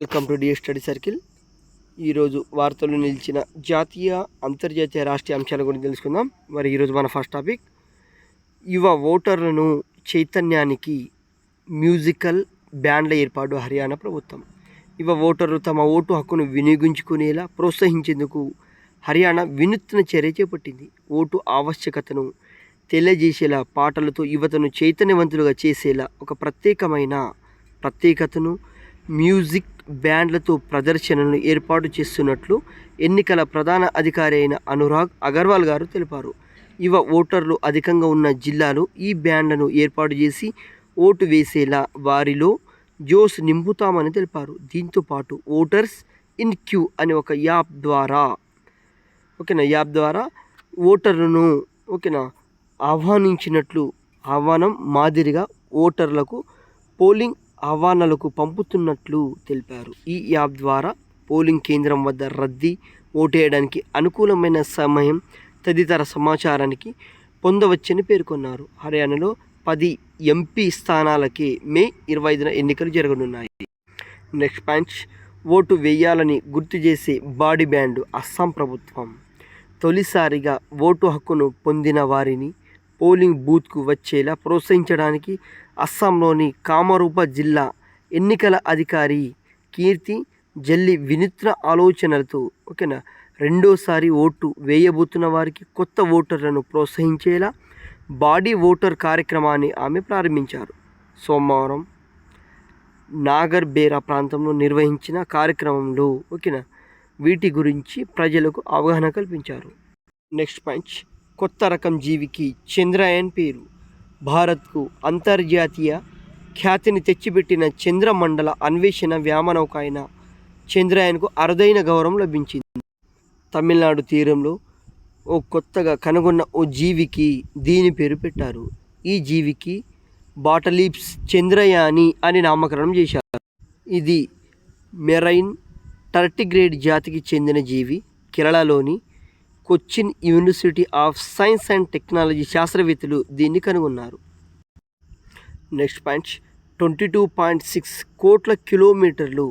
Welcome to DS study circle. ఈరోజు వార్తలు నిలిచిన జాతీయ అంతర్జాతీయ రాష్ట్రీయ అంశాల గురించి తెలుసుకుందాం. మరి ఈరోజు మన ఫస్ట్ టాపిక్, యువ ఓటర్లను చైతన్యానికి మ్యూజికల్ బ్యాండ్ల ఏర్పాటు హర్యానా ప్రభుత్వం. యువ ఓటర్లు తమ ఓటు హక్కును వినియోగించుకునేలా ప్రోత్సహించేందుకు హర్యానా వినూత్న చర్య చేపట్టింది. ఓటు ఆవశ్యకతను తెలియజేసేలా పాటలతో యువతను చైతన్యవంతులుగా చేసేలా ఒక ప్రత్యేకతను మ్యూజిక్ బ్యాండ్లతో ప్రదర్శనను ఏర్పాటు చేస్తున్నట్లు ఎన్నికల ప్రధాన అధికారి అయిన అనురాగ్ అగర్వాల్ గారు తెలిపారు. యువ ఓటర్లు అధికంగా ఉన్న జిల్లాలో ఈ బ్యాండ్లను ఏర్పాటు చేసి ఓటు వేసేలా వారిలో జోష్ నింపుతామని తెలిపారు. దీంతోపాటు ఓటర్స్ ఇన్ క్యూ అనే ఒక యాప్ ద్వారా ఓటర్లను ఆహ్వానం మాదిరిగా ఓటర్లకు పోలింగ్ ఆహ్వానాలకు పంపుతున్నట్లు తెలిపారు. ఈ యాప్ ద్వారా పోలింగ్ కేంద్రం వద్ద రద్దీ, ఓటేయడానికి అనుకూలమైన సమయం తదితర సమాచారానికి పొందవచ్చని పేర్కొన్నారు. హర్యానాలో 10 ఎంపీ స్థానాలకే మే 25న ఎన్నికలు జరగనున్నాయి. నెక్స్ట్ పాయింట్, ఓటు వేయాలని గుర్తు చేసే బాడీ బ్యాండ్. అస్సాం ప్రభుత్వం తొలిసారిగా ఓటు హక్కును పొందిన వారిని పోలింగ్ బూత్కు వచ్చేలా ప్రోత్సహించడానికి అస్సాంలోని కామరూప జిల్లా ఎన్నికల అధికారి కీర్తి జల్లి వినూత్న ఆలోచనలతో రెండోసారి ఓటు వేయబోతున్న వారికి కొత్త ఓటర్లను ప్రోత్సహించేలా బాడీ ఓటర్ కార్యక్రమాన్ని ఆమె ప్రారంభించారు. సోమవారం నాగర్ బేరా ప్రాంతంలో నిర్వహించిన కార్యక్రమంలో వీటి గురించి ప్రజలకు అవగాహన కల్పించారు. నెక్స్ట్ పాయింట్, కొత్త రకం జీవికి చంద్రయాన్ పేరు. భారత్కు అంతర్జాతీయ ఖ్యాతిని తెచ్చిపెట్టిన చంద్రమండల అన్వేషణ వ్యోమనౌక అయిన చంద్రయాన్కు అరుదైన గౌరవం లభించింది. తమిళనాడు తీరంలో కొత్తగా కనుగొన్న ఓ జీవికి దీని పేరు పెట్టారు. ఈ జీవికి బాటలీప్స్ చంద్రయాని అని నామకరణం చేశారు. ఇది మెరైన్ టర్టిగ్రేడ్ జాతికి చెందిన జీవి. కేరళలోని Cochin university of science and technology శాస్త్రవేత్తలు దీన్ని కనుగొన్నారు. నెక్స్ట్ పాయింట్, 22.6 కోట్ల కిలోమీటర్లు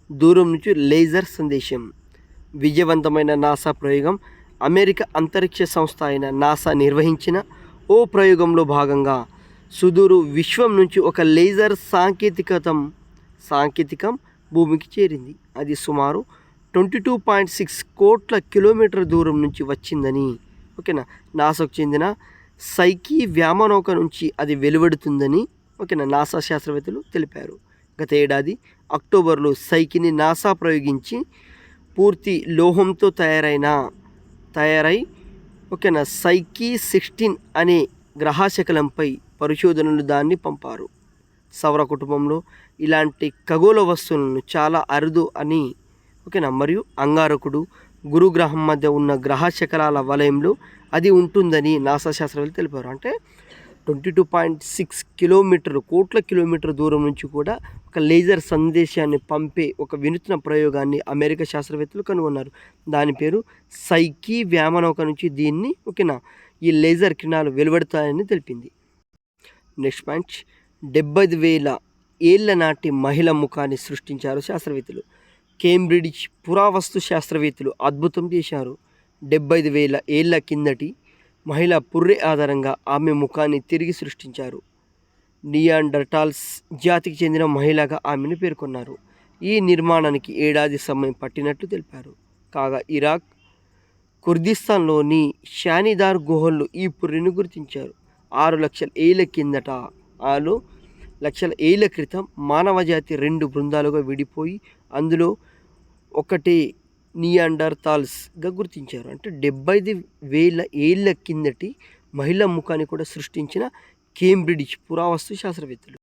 దూరం నుంచి లేజర్ సందేశం. విజయవంతమైన నాసా ప్రయోగం. అమెరికా అంతరిక్ష సంస్థ అయిన నాసా నిర్వహించిన ఓ ప్రయోగంలో భాగంగా సుదూర విశ్వం నుంచి ఒక లేజర్ సాంకేతికం భూమికి చేరింది. అది సుమారు 22.6 కోట్ల కిలోమీటర్ దూరం నుంచి వచ్చిందని నాసాకు చెందిన సైకీ వ్యోమనౌక నుంచి అది వెలువడుతుందని నాసా శాస్త్రవేత్తలు తెలిపారు. గత ఏడాది అక్టోబర్లో సైకిని నాసా ప్రయోగించి పూర్తి లోహంతో తయారై సైకీ 16 అనే గ్రహశకలంపై పరిశోధనలు దాన్ని పంపారు. సౌర కుటుంబంలో ఇలాంటి ఖగోళ వస్తువులను చాలా అరుదు అని మరియు అంగారకుడు, గురుగ్రహం మధ్య ఉన్న గ్రహశకలాల వలయంలో అది ఉంటుందని నాసా శాస్త్రవేత్తలు తెలిపారు. అంటే 22.6 కోట్ల కిలోమీటర్ దూరం నుంచి కూడా ఒక లేజర్ సందేశాన్ని పంపే ఒక వినూత్న ప్రయోగాన్ని అమెరికా శాస్త్రవేత్తలు కనుగొన్నారు. దాని పేరు సైకీ వ్యోమనౌక నుంచి దీన్ని ఈ లేజర్ కిరణాలు వెలువడతాయని తెలిపింది. నెక్స్ట్ పాయింట్, 75,000 ఏళ్ల నాటి మహిళ ముఖాన్ని సృష్టించారు శాస్త్రవేత్తలు. కేంబ్రిడ్జ్ పురావస్తు శాస్త్రవేత్తలు అద్భుతం చేశారు. 75,000 ఏళ్ల కిందటి మహిళ పుర్రె ఆధారంగా ఆమె ముఖాన్ని తిరిగి సృష్టించారు. నియాండర్టాల్స్ జాతికి చెందిన మహిళగా ఆమెను పేర్కొన్నారు. ఈ నిర్మాణానికి ఏడాది సమయం పట్టినట్లు తెలిపారు. కాగా ఇరాక్ కుర్దిస్తాన్లోని షానిదార్ గుహల్లో ఈ పుర్రెను గుర్తించారు. 6 లక్షల ఏళ్ల క్రితం మానవజాతి 2 బృందాలుగా విడిపోయి అందులో ఒకటే నియాండర్తాల్స్గా గుర్తించారు. అంటే 75,000 ఏళ్ల కిందటి మహిళా ముఖాన్ని కూడా సృష్టించిన కేంబ్రిడ్జ్ పురావస్తు శాస్త్రవేత్తలు.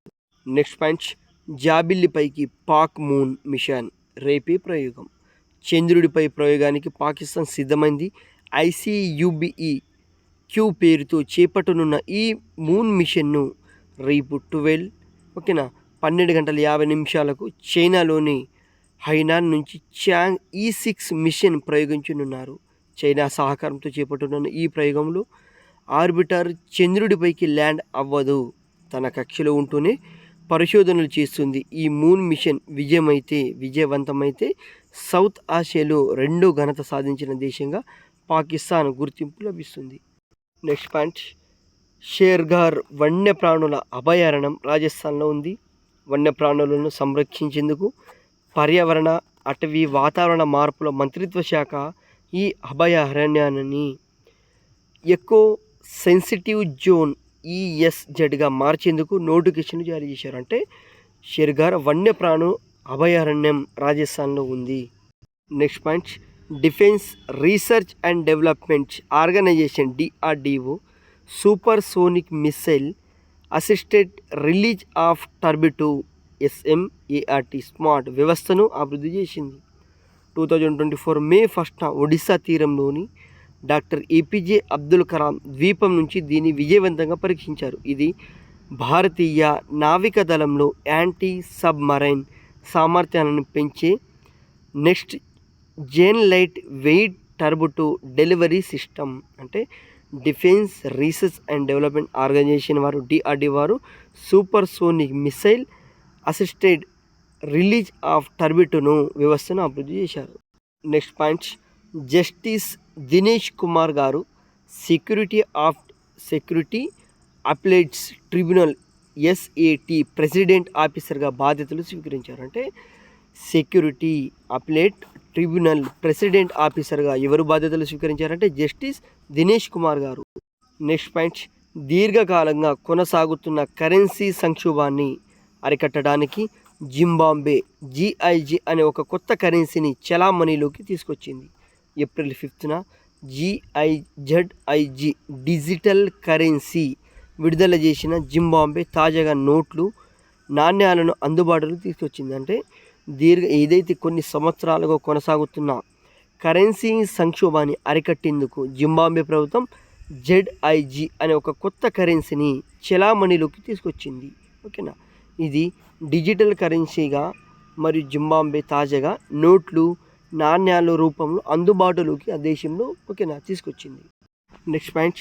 నెక్స్ట్ పాయింట్, జాబిల్లిపైకి పాక్ మూన్ మిషన్ రేపే ప్రయోగం. చంద్రుడిపై ప్రయోగానికి పాకిస్తాన్ సిద్ధమైంది. ICUBE క్యూ పేరుతో చేపట్టనున్న ఈ మూన్ మిషన్ను రేపు 12:50 చైనాలోని హైనాన్ నుంచి చాంగ్ E6 మిషన్ ప్రయోగించనున్నారు. చైనా సహకారంతో చేపట్టనున్న ఈ ప్రయోగంలో ఆర్బిటర్ చంద్రుడిపైకి ల్యాండ్ అవ్వదు. తన కక్షలో ఉంటూనే పరిశోధనలు చేస్తుంది. ఈ మూన్ మిషన్ విజయవంతమైతే సౌత్ ఆసియాలో రెండో ఘనత సాధించిన దేశంగా పాకిస్తాన్ గుర్తింపు లభిస్తుంది. నెక్స్ట్ పాయింట్, షేర్ఘర్ వన్యప్రాణుల అభయారణ్యం రాజస్థాన్లో ఉంది. వన్యప్రాణులను సంరక్షించేందుకు పర్యావరణ, అటవీ, వాతావరణ మార్పుల మంత్రిత్వ శాఖ ఈ అభయారణ్యాన్ని ఎకో సెన్సిటివ్ జోన్ ESZగా మార్చేందుకు నోటిఫికేషన్ జారీ చేశారు. అంటే షేర్ఘర్ వన్యప్రాణు అభయారణ్యం రాజస్థాన్లో ఉంది. Next point, defence research and development organisation DRDO supersonic missile assisted release of torpedo SMART smart వ్యవస్థను అభివృద్ధి చేసింది. 2024 మే 1న ఒడిశా తీరంలోని డాక్టర్ APJ అబ్దుల్ కలాం ద్వీపం నుంచి దీన్ని విజయవంతంగా పరీక్షించారు. ఇది భారతీయ నావికా దళంలో యాంటీ సబ్మరైన్ సామర్థ్యాలను పెంచే next gen lightweight torpedo delivery system. అంటే defence research and development organisation వారు DRDO వారు supersonic missile assisted release of టర్బిటోను వ్యవస్థను అభివృద్ధి చేశారు. Next point, justice Dinesh Kumar garu security appellate tribunal SAT president ఆఫీసర్గా బాధ్యతలు స్వీకరించారు. అంటే సెక్యూరిటీ అప్లైట్ ట్రిబ్యునల్ ప్రెసిడెంట్ ఆఫీసర్గా ఎవరు బాధ్యతలు స్వీకరించారంటే జస్టిస్ దినేష్ కుమార్ గారు. నెక్స్ట్ పాయింట్, దీర్ఘకాలంగా కొనసాగుతున్న కరెన్సీ సంక్షోభాన్ని అరికట్టడానికి జింబాబ్వే GIG అనే ఒక కొత్త కరెన్సీని చలామణిలోకి తీసుకొచ్చింది. ఏప్రిల్ 5న GIZIG డిజిటల్ కరెన్సీ విడుదల చేసిన జింబాబ్వే తాజాగా నోట్లు, నాణ్యాలను అందుబాటులోకి తీసుకొచ్చింది. అంటే ఏదైతే కొన్ని సంవత్సరాలుగా కొనసాగుతున్న కరెన్సీ సంక్షోభాన్ని అరికట్టేందుకు జింబాబ్వే ప్రభుత్వం ZIG అనే ఒక కొత్త కరెన్సీని చలామణిలోకి తీసుకొచ్చింది. ఓకేనా, ఇది డిజిటల్ కరెన్సీగా మరియు జింబాబ్వే తాజాగా నోట్లు, నాణ్యాల రూపంలో అందుబాటులోకి ఆ దేశంలో తీసుకొచ్చింది. Next point,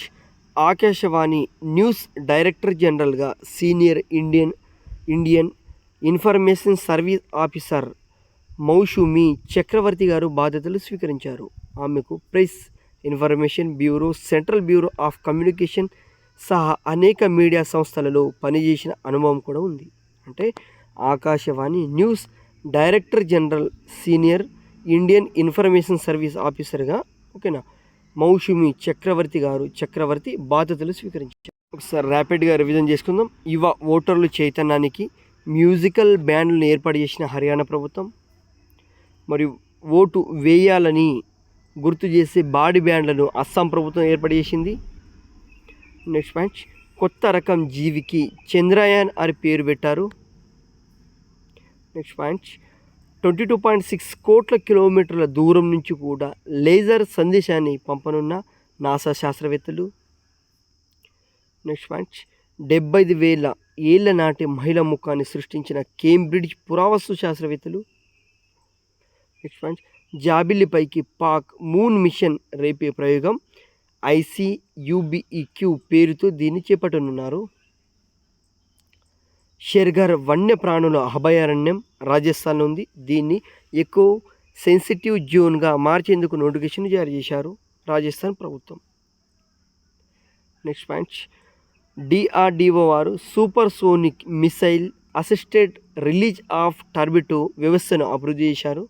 Akashvani news director జనరల్గా senior Indian information service officer Moushumi Chakraborty garu బాధ్యతలు స్వీకరించారు. ఆమెకు press information bureau, central bureau of communication సహా అనేక మీడియా సంస్థలలో పనిచేసిన అనుభవం కూడా ఉంది. అంటే Akashvani news director general senior Indian information service ఆఫీసర్గా మౌషుమి చక్రవర్తి బాధ్యతలు స్వీకరించారు. ఒకసారి ర్యాపిడ్గా రివిజన్ చేసుకుందాం. యువ ఓటర్లు చైతన్యానికి మ్యూజికల్ బ్యాండ్లను ఏర్పాటు చేసిన హర్యానా ప్రభుత్వం, మరియు ఓటు వేయాలని గుర్తు చేసే బాడీ బ్యాండ్లను అస్సాం ప్రభుత్వం ఏర్పాటు చేసింది. నెక్స్ట్ పాయింట్, కొత్త రకం జీవికి చంద్రయాన్ అని పేరు పెట్టారు. నెక్స్ట్ పాయింట్, 22.6 కోట్ల కిలోమీటర్ల దూరం నుంచి కూడా లేజర్ సందేశాన్ని పంపనున్న నాసా శాస్త్రవేత్తలు. నెక్స్ట్ పాయింట్, 75,000 ఏళ్ల నాటి మహిళ ముఖాన్ని సృష్టించిన కేంబ్రిడ్జ్ పురావస్తు శాస్త్రవేత్తలు. నెక్స్ట్ పాయింట్, జాబిల్లిపైకి పాక్ మూన్ మిషన్ రేపే ప్రయోగం ICUBEQ పేరుతో దీన్ని చేపట్టనున్నారు. షేర్ఘర్ వన్యప్రాణుల అభయారణ్యం రాజస్థాన్లో ఉంది. దీన్ని ఎకో సెన్సిటివ్ జోన్గా మార్చేందుకు నోటిఫికేషన్ జారీ చేశారు రాజస్థాన్ ప్రభుత్వం. నెక్స్ట్ పాయింట్, DRDO వారు supersonic missile assisted release of torpedo వ్యవస్థను అభివృద్ధి చేశారు.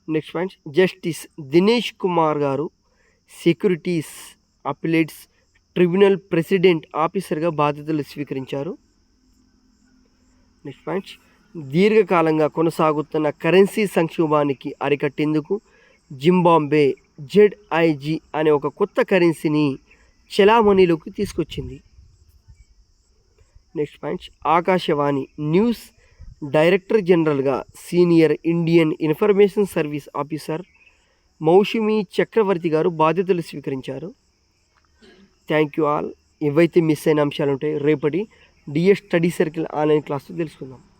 Next point, justice Dinesh Kumar garu securities అప్లైట్స్ tribunal president ఆఫీసర్గా బాధ్యతలు స్వీకరించారు. నెక్స్ట్ పాయింట్, దీర్ఘకాలంగా కొనసాగుతున్న కరెన్సీ సంక్షోభానికి అరికట్టేందుకు జింబాబ్వే ZIG అనే ఒక కొత్త కరెన్సీని చలామణిలోకి తీసుకొచ్చింది. Next point, Akashvani news director జనరల్గా senior Indian information service officer Moushumi Chakraborty garu బాధ్యతలు స్వీకరించారు. Thank you all. ఏవైతే మిస్ అయిన అంశాలు ఉంటాయో రేపటి DS స్టడీ సర్కిల్ ఆన్లైన్ క్లాస్లో తెలుసుకుందాం.